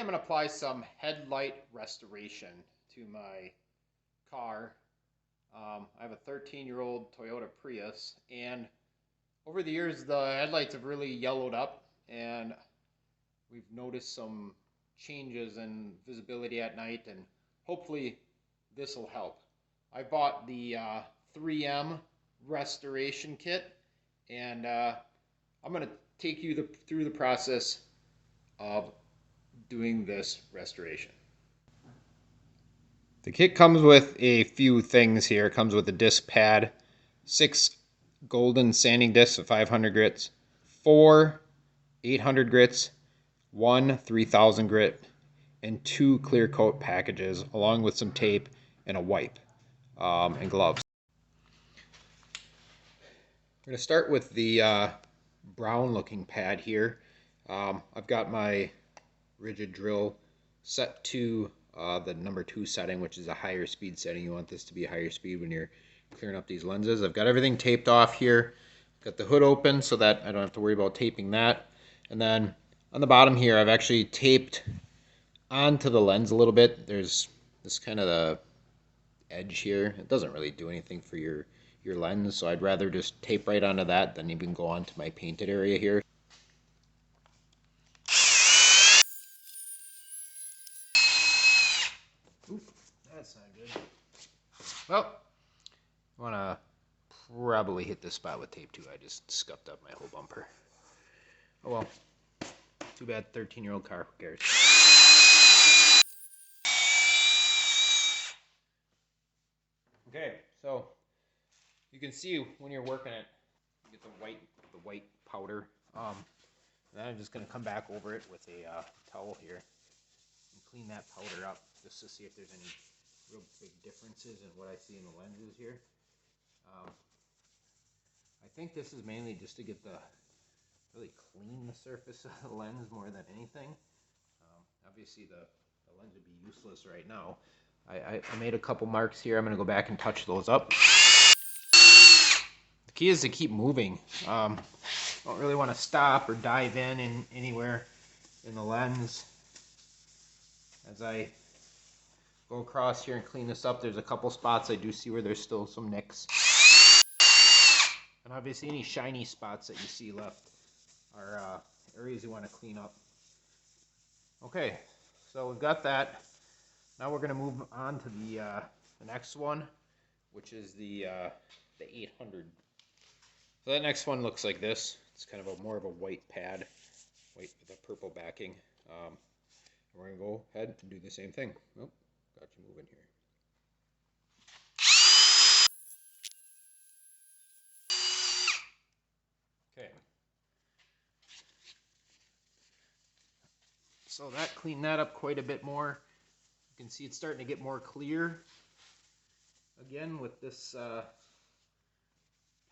I'm going to apply some Headlight Restoration to my car. I have a 13-year-old Toyota Prius, and over the years the headlights have really yellowed up, and we've noticed some changes in visibility at night, and hopefully this will help. I bought the 3M restoration kit, and I'm going to take you through the process of doing this restoration. The kit comes with a few things here. It comes with a disc pad, 6 golden sanding discs of 500 grits, 4 800 grits, 1 3000 grit, and 2 clear coat packages, along with some tape and a wipe and gloves. We're going to start with the brown looking pad here. I've got my rigid drill set to the number 2 setting, which is a higher speed setting. You want this to be a higher speed when you're clearing up these lenses. I've got everything taped off here. Got the hood open so that I don't have to worry about taping that. And then on the bottom here, I've actually taped onto the lens a little bit. There's this kind of the edge here. It doesn't really do anything for your lens, so I'd rather just tape right onto that than even go onto my painted area here. Oop, that's not good. Well, I want to probably hit this spot with tape too. I just scuffed up my whole bumper. Oh well. Too bad, 13-year-old car, who cares? Okay, so you can see when you're working it, you get the white powder. Then I'm just going to come back over it with a towel here and clean that powder up just to see if there's any real big differences in what I see in the lenses here. I think this is mainly just to get really clean the surface of the lens more than anything. Obviously the lens would be useless right now. I made a couple marks here. I'm going to go back and touch those up. The key is to keep moving. Don't really want to stop or dive in anywhere in the lens. As I go across here and clean this up, there's a couple spots I do see where there's still some nicks. And obviously any shiny spots that you see left are areas you want to clean up. Okay, so we've got that. Now we're going to move on to the next one, which is the 800. So that next one looks like this. It's kind of more of a white pad, white with a purple backing. We're going to go ahead and do the same thing. Oh, got you moving here. Okay. So that cleaned that up quite a bit more. You can see it's starting to get more clear again with this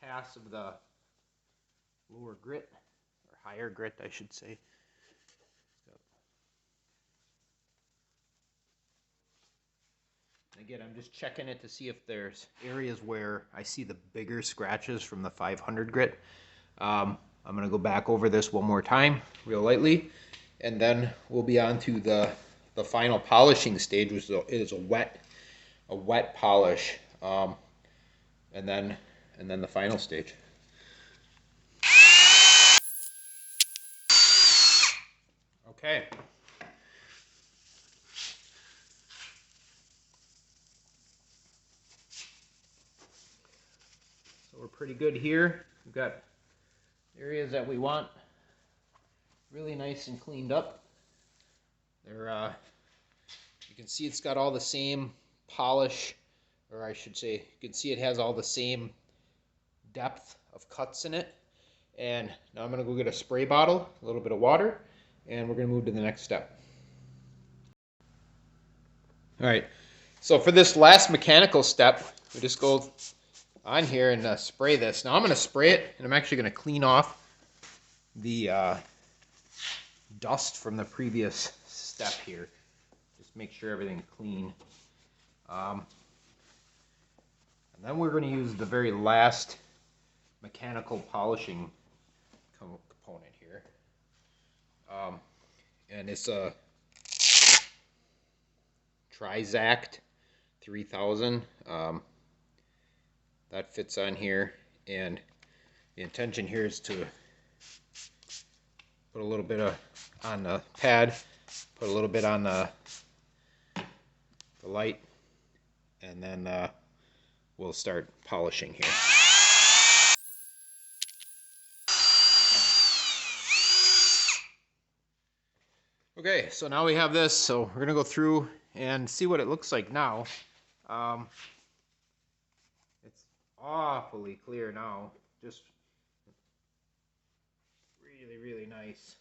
pass of the lower grit, or higher grit I should say. Again, I'm just checking it to see if there's areas where I see the bigger scratches from the 500 grit. I'm going to go back over this one more time real lightly, and then we'll be on to the final polishing stage, which is a wet polish, and then the final stage. Okay. So we're pretty good here. We've got areas that we want really nice and cleaned up. They're you can see it's got all the same polish, or I should say, you can see it has all the same depth of cuts in it. And now I'm going to go get a spray bottle, a little bit of water, and we're going to move to the next step. All right, so for this last mechanical step, we just go on here and spray this. Now I'm going to spray it, and I'm actually going to clean off the dust from the previous step here. Just make sure everything's clean. And then we're going to use the very last mechanical polishing component here. And it's a Trizact 3000. That fits on here, and the intention here is to put a little bit on the pad, put a little bit on the light, and then we'll start polishing here. Okay, so now we have this, so we're gonna go through and see what it looks like now. It's awfully clear now, just really nice.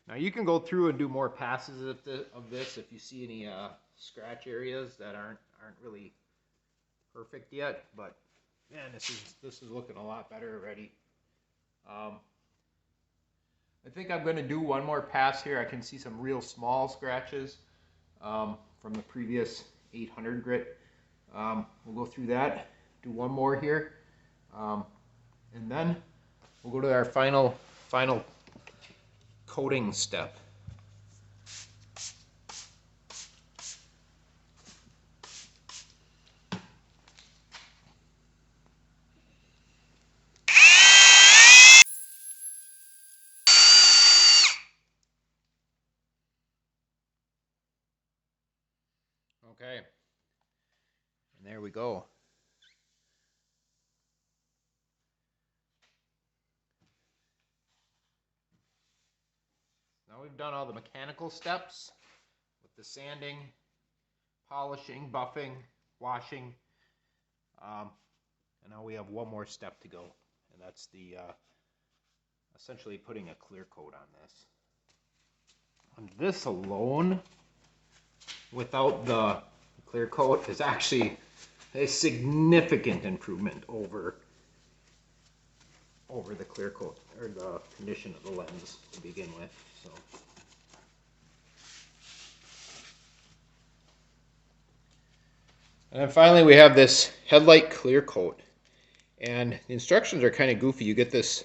Now you can go through and do more passes of this if you see any scratch areas that aren't really perfect yet, but man, this is looking a lot better already. I think I'm going to do one more pass here. I can see some real small scratches from the previous 800 grit. We'll go through that, do one more here, and then we'll go to our final coating step. Okay, and there we go. Now we've done all the mechanical steps with the sanding, polishing, buffing, washing, and now we have one more step to go, and that's the essentially putting a clear coat on this. On this alone, without the clear coat, is actually a significant improvement over the clear coat, or the condition of the lens to begin with. So and then finally we have this headlight clear coat, and the instructions are kind of goofy. You get this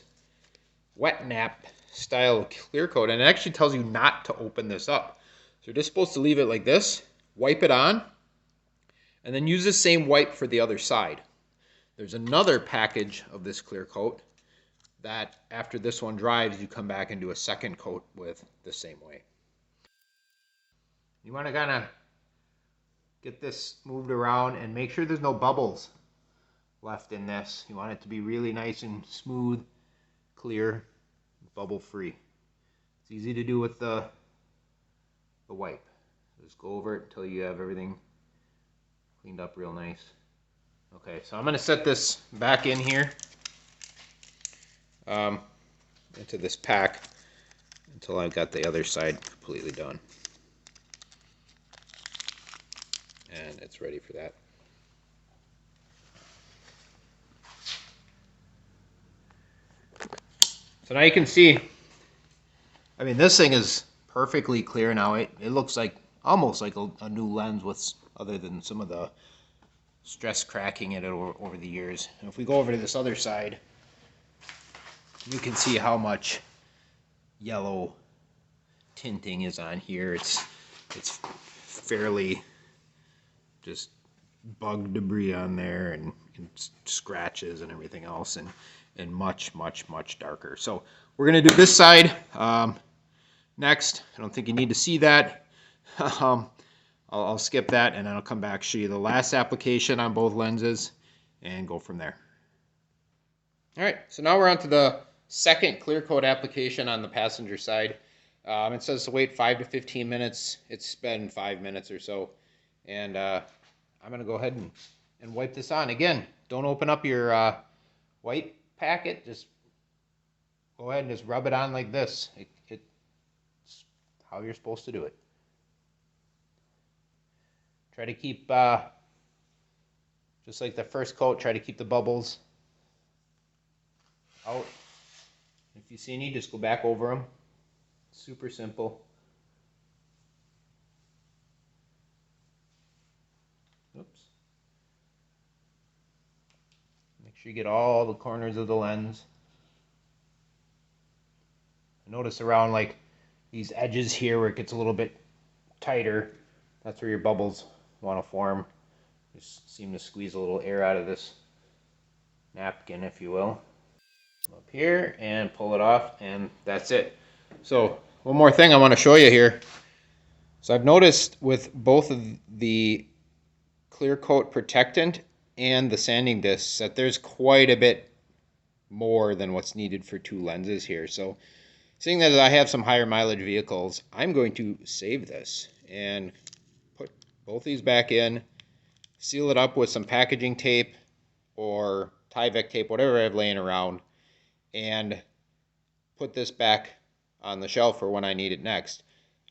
wet nap style clear coat, and it actually tells you not to open this up. So you're just supposed to leave it like this, wipe it on, and then use the same wipe for the other side. There's another package of this clear coat that after this one dries, you come back and do a second coat with the same way. You want to kind of get this moved around and make sure there's no bubbles left in this. You want it to be really nice and smooth, clear, bubble free. It's easy to do with the wipe. Just go over it until you have everything cleaned up real nice. Okay, so I'm going to set this back in here into this pack until I've got the other side completely done. And it's ready for that. So now you can see, I mean, this thing is perfectly clear now. It looks like almost like a new lens, with other than some of the stress cracking it over the years. And if we go over to this other side, you can see how much yellow tinting is on here. It's fairly just bug debris on there, and scratches and everything else, and much darker. So we're gonna do this side next. I don't think you need to see that. I'll skip that, and then I'll come back, show you the last application on both lenses, and go from there. All right, so now we're on to the second clear coat application on the passenger side. It says to wait 5 to 15 minutes. It's been 5 minutes or so, and I'm going to go ahead and wipe this on. Again, don't open up your white packet. Just go ahead and just rub it on like this. It's how you're supposed to do it. Try to keep, just like the first coat, try to keep the bubbles out. If you see any, just go back over them. Super simple. Oops. Make sure you get all the corners of the lens. Notice around like these edges here where it gets a little bit tighter, That's where your bubbles want to form. Just seem to squeeze a little air out of this napkin, if you will. Up here and pull it off, and that's it. So one more thing I want to show you here. So I've noticed with both of the clear coat protectant and the sanding discs that there's quite a bit more than what's needed for 2 lenses here. So seeing that I have some higher mileage vehicles, I'm going to save this and put both these back in, seal it up with some packaging tape or Tyvek tape, whatever I have laying around, and put this back on the shelf for when I need it next.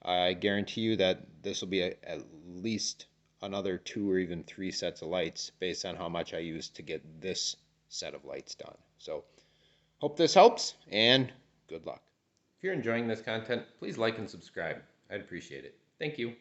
I guarantee you that this will be at least another 2 or even 3 sets of lights based on how much I used to get this set of lights done. So hope this helps, and good luck. If you're enjoying this content, please like and subscribe. I'd appreciate it. Thank you.